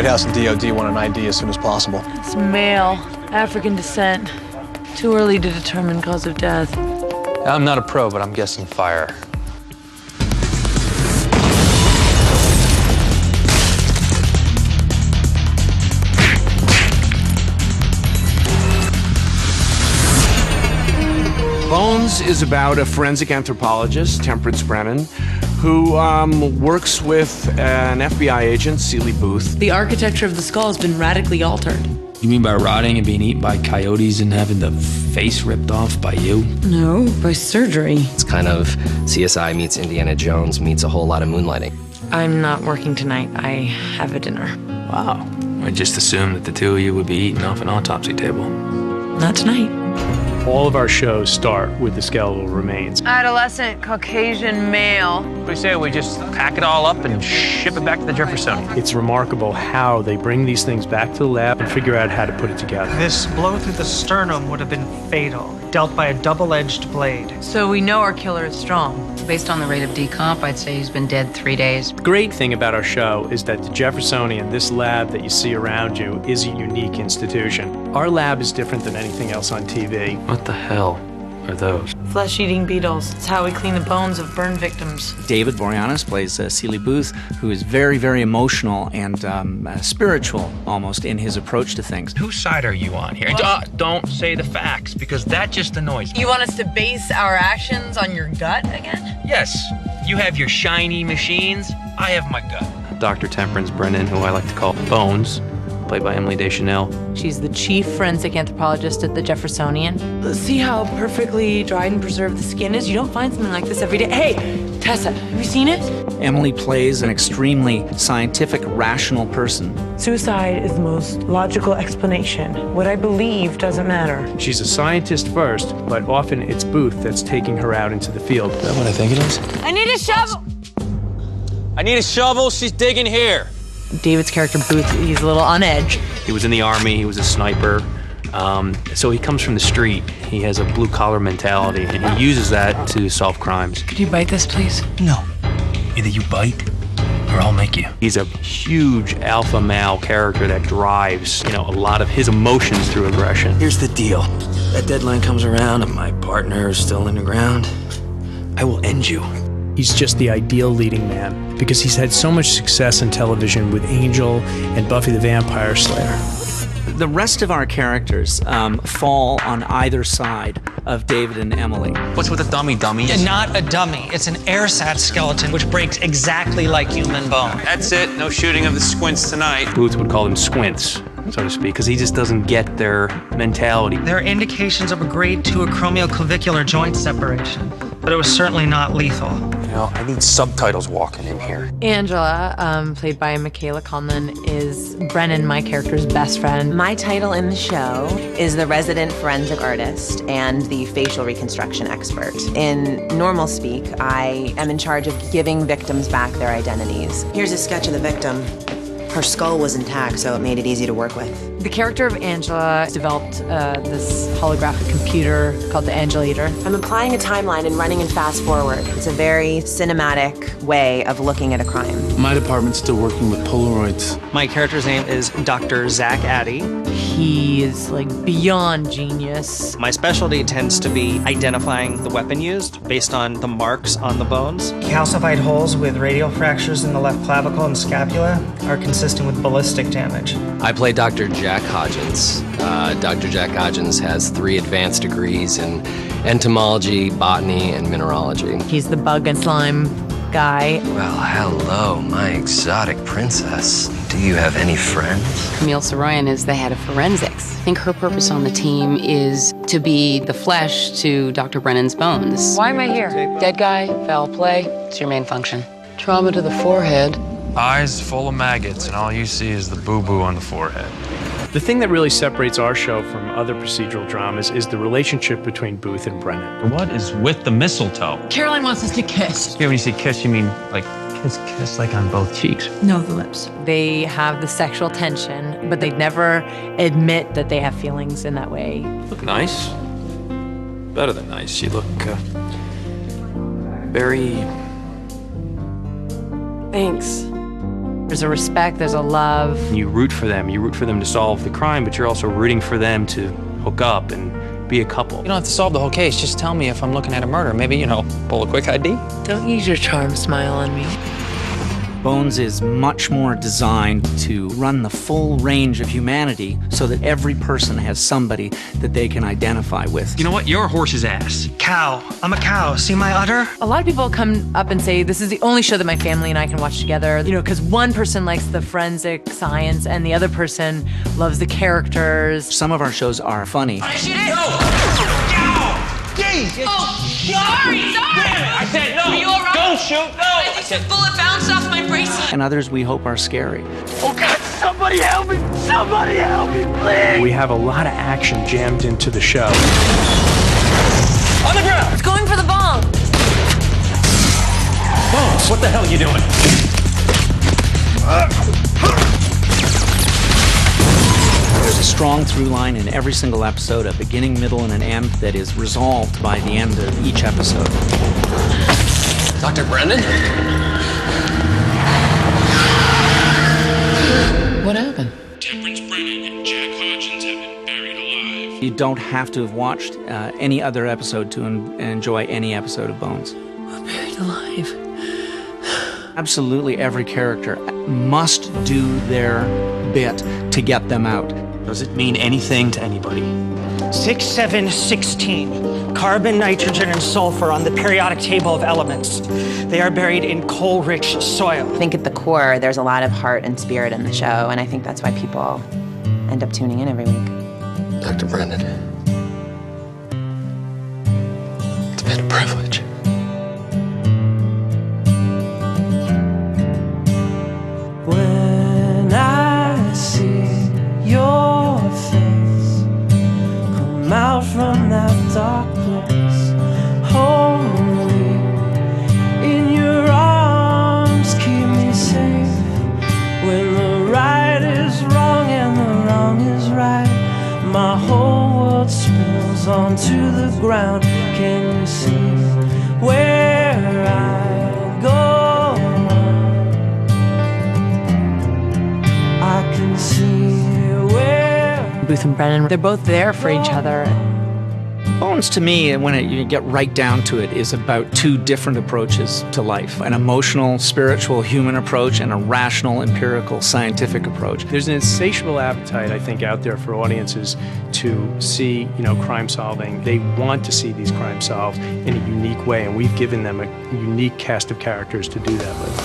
White House and DOD want an ID as soon as possible. It's male, African descent. Too early to determine cause of death. I'm not a pro, but I'm guessing fire. Bones is about a forensic anthropologist, Temperance Brennan, who works with an FBI agent, Seeley Booth. The architecture of the skull has been radically altered. You mean by rotting and being eaten by coyotes and having the face ripped off by you? No, by surgery. It's kind of CSI meets Indiana Jones meets a whole lot of moonlighting. I'm not working tonight. I have a dinner. Wow. I just assumed that the two of you would be eating off an autopsy table. Not tonight. All of our shows start with the skeletal remains. Adolescent Caucasian male. What do you say we just pack it all up and ship it back to the Jeffersonian? It's remarkable how they bring these things back to the lab and figure out how to put it together. This blow through the sternum would have been fatal, dealt by a double-edged blade. So we know our killer is strong. Based on the rate of decomp, I'd say he's been dead 3 days. The great thing about our show is that the Jeffersonian, this lab that you see around you, is a unique institution. Our lab is different than anything else on TV. What the hell are those? Flesh-eating beetles. It's how we clean the bones of burn victims. David Boreanaz plays Seeley Booth, who is very, very emotional and spiritual, almost, in his approach to things. Whose side are you on here? Don't say the facts, because that just annoys me. You want us to base our actions on your gut again? Yes, you have your shiny machines. I have my gut. Dr. Temperance Brennan, who I like to call Bones, played by Emily Deschanel. She's the chief forensic anthropologist at the Jeffersonian. See how perfectly dried and preserved the skin is? You don't find something like this every day. Hey, Tessa, have you seen it? Emily plays an extremely scientific, rational person. Suicide is the most logical explanation. What I believe doesn't matter. She's a scientist first, but often it's Booth that's taking her out into the field. Is that what I think it is? I need a shovel! I need a shovel. She's digging here. David's character, Booth, he's a little on edge. He was in the Army. He was a sniper. So he comes from the street. He has a blue-collar mentality, and he uses that to solve crimes. Could you bite this, please? No. Either you bite, or I'll make you. He's a huge alpha male character that drives, a lot of his emotions through aggression. Here's the deal. That deadline comes around and my partner is still in the ground. I will end you. He's just the ideal leading man because he's had so much success in television with Angel and Buffy the Vampire Slayer. The rest of our characters fall on either side of David and Emily. What's with the dummy? Not a dummy. It's an AirSat skeleton, which breaks exactly like human bone. That's it. No shooting of the squints tonight. Booth would call them squints, so to speak, because he just doesn't get their mentality. There are indications of a grade 2 acromioclavicular joint separation, but it was certainly not lethal. I need subtitles walking in here. Angela, played by Michaela Conlon, is Brennan, my character's best friend. My title in the show is the resident forensic artist and the facial reconstruction expert. In normal speak, I am in charge of giving victims back their identities. Here's a sketch of the victim. Her skull was intact, so it made it easy to work with. The character of Angela developed this holographic computer called the Angelator. I'm applying a timeline and running in fast forward. It's a very cinematic way of looking at a crime. My department's still working with Polaroids. My character's name is Dr. Zach Addy. He is beyond genius. My specialty tends to be identifying the weapon used based on the marks on the bones. Calcified holes with radial fractures in the left clavicle and scapula are consistent with ballistic damage. I play Dr. Jack Hodgins. Dr. Jack Hodgins has 3 advanced degrees in entomology, botany, and mineralogy. He's the bug and slime guy. Well, hello, my exotic princess. Do you have any friends? Camille Saroyan is the head of forensics. I think her purpose on the team is to be the flesh to Dr. Brennan's bones. Why am I here? Dead guy, foul play, it's your main function. Trauma to the forehead. Eyes full of maggots, and all you see is the boo-boo on the forehead. The thing that really separates our show from other procedural dramas is the relationship between Booth and Brennan. What is with the mistletoe? Caroline wants us to kiss. Yeah, when you say kiss, you mean kiss on both cheeks? No, the lips. They have the sexual tension, but they never admit that they have feelings in that way. Look nice. Better than nice. You look very... Thanks. There's a respect, there's a love. You root for them. You root for them to solve the crime, but you're also rooting for them to hook up and be a couple. You don't have to solve the whole case. Just tell me if I'm looking at a murder. Maybe, pull a quick ID. Don't use your charm smile on me. Bones is much more designed to run the full range of humanity so that every person has somebody that they can identify with. You know what? You're a horse's ass. Cow. I'm a cow. See my udder? A lot of people come up and say, this is the only show that my family and I can watch together. Because one person likes the forensic science and the other person loves the characters. Some of our shows are funny. Shoot it! Sorry! I said no! Are you all right? Don't shoot! No! I think the bullet bounced off my bracelet. And others we hope are scary. Oh God, somebody help me! Somebody help me, please! We have a lot of action jammed into the show. On the ground! It's going for the bomb! Bones, what the hell are you doing? There's a strong through line in every single episode, a beginning, middle, and an end that is resolved by the end of each episode. Dr. Brennan? What happened? Temperance Brennan and Jack Hodgins have been buried alive. You don't have to have watched any other episode to enjoy any episode of Bones. Buried alive. Absolutely every character must do their bit to get them out. Does it mean anything to anybody? 6716. Carbon, nitrogen, and sulfur on the periodic table of elements. They are buried in coal-rich soil. I think at the core, there's a lot of heart and spirit in the show, and I think that's why people end up tuning in every week. Dr. Brennan. It's been a privilege. When I see your face come out from that dark place, hold me in your arms, keep me safe. When the right is wrong and the wrong is right, my whole world spills onto the ground. Can you see where I go? I can see where Booth and Brennan, they're both there for each other. Bones, to me, when you get right down to it, is about two different approaches to life. An emotional, spiritual, human approach, and a rational, empirical, scientific approach. There's an insatiable appetite, I think, out there for audiences to see, crime solving. They want to see these crimes solved in a unique way, and we've given them a unique cast of characters to do that with.